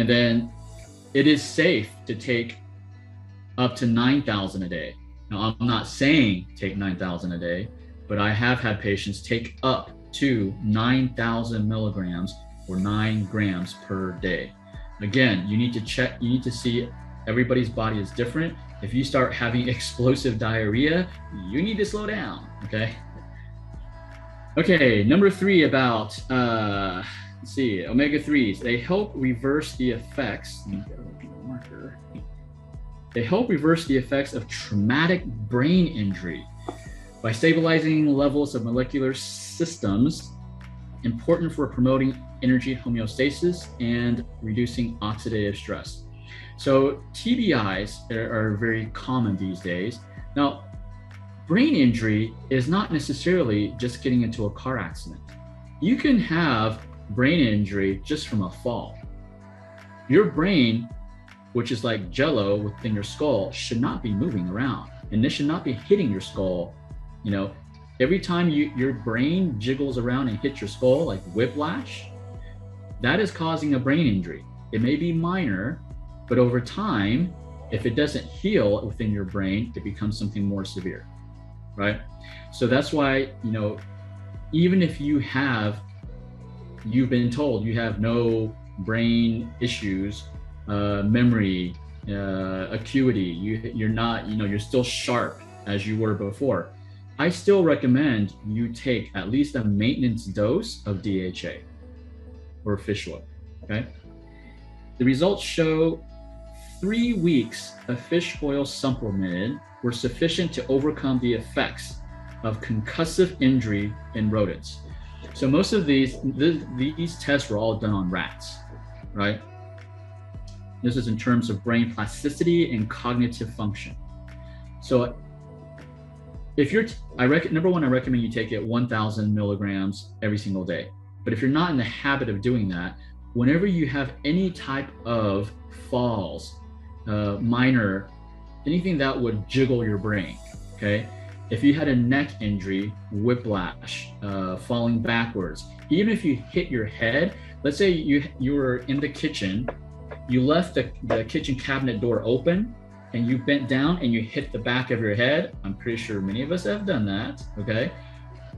And then it is safe to take up to 9,000 a day. Now, I'm not saying take 9,000 a day, but I have had patients take up to 9,000 milligrams or 9 grams per day. Again, you need to check, you need to see everybody's body is different. If you start having explosive diarrhea, you need to slow down, okay? Okay, number 3 about, let's see, omega-3s. They help reverse the effects. They help reverse the effects of traumatic brain injury by stabilizing levels of molecular systems important for promoting energy homeostasis and reducing oxidative stress. So TBIs are very common these days. Now, brain injury is not necessarily just getting into a car accident. You can have brain injury just from a fall. Your brain, which is like jello within your skull, should not be moving around, and this should not be hitting your skull. You know, every time your brain jiggles around and hits your skull, like whiplash, that is causing a brain injury. It may be minor, but over time, if it doesn't heal within your brain, it becomes something more severe, right? So that's why, you know, even if you've been told you have no brain issues, memory, acuity, you're not, you know, you're still sharp as you were before, I still recommend you take at least a maintenance dose of DHA or fish oil, okay? The results show 3 weeks of fish oil supplemented were sufficient to overcome the effects of concussive injury in rodents. So most of these tests were all done on rats, right? This is in terms of brain plasticity and cognitive function. So if you're, number one, I recommend you take it 1,000 milligrams every single day. But if you're not in the habit of doing that, whenever you have any type of falls, minor, anything that would jiggle your brain, okay? If you had a neck injury, whiplash, falling backwards, even if you hit your head, let's say you were in the kitchen, you left the kitchen cabinet door open and you bent down and you hit the back of your head. I'm pretty sure many of us have done that, okay?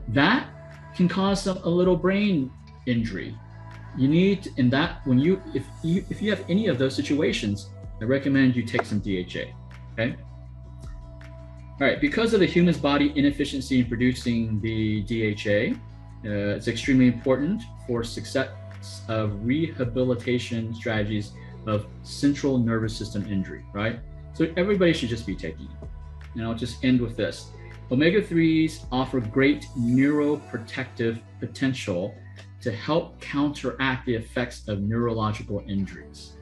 That can cause a little brain injury. You need, in that, if you have any of those situations, I recommend you take some DHA, okay? All right, because of the human's body inefficiency in producing the DHA, it's extremely important for success of rehabilitation strategies of central nervous system injury, right? So everybody should just be taking it. And I'll just end with this. Omega-3s offer great neuroprotective potential to help counteract the effects of neurological injuries.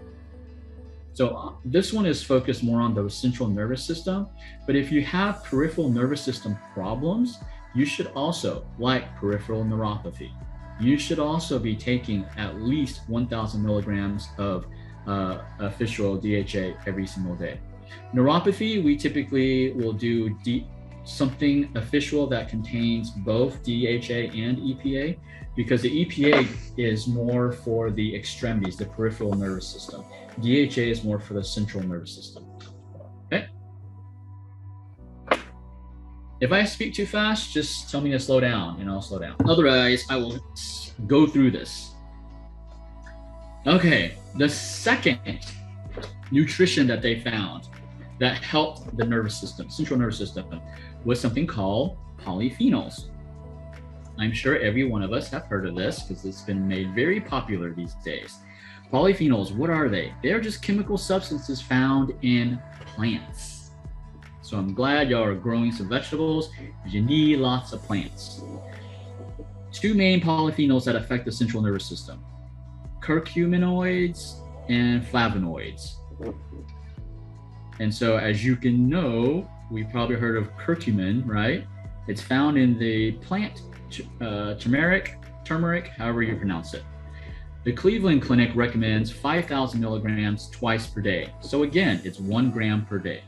So this one is focused more on the central nervous system, but if you have peripheral nervous system problems, you should also, like peripheral neuropathy, you should also be taking at least 1,000 milligrams of fish oil DHA every single day. Neuropathy, we typically will do a fish oil that contains both DHA and EPA, because the EPA is more for the extremities, the peripheral nervous system. DHA is more for the central nervous system. Okay. If I speak too fast, just tell me to slow down and I'll slow down. Otherwise, I will go through this. Okay, the second nutrition that they found that helped the nervous system, central nervous system, was something called polyphenols. I'm sure every one of us have heard of this because it's been made very popular these days. Polyphenols, what are they? They're just chemical substances found in plants. So I'm glad y'all are growing some vegetables because you need lots of plants. 2 main polyphenols that affect the central nervous system: curcuminoids and flavonoids. And so as you can know, we probably heard of curcumin, right? It's found in the plant turmeric, however you pronounce it. The Cleveland Clinic recommends 5,000 milligrams twice per day. So again, it's 1 gram per day.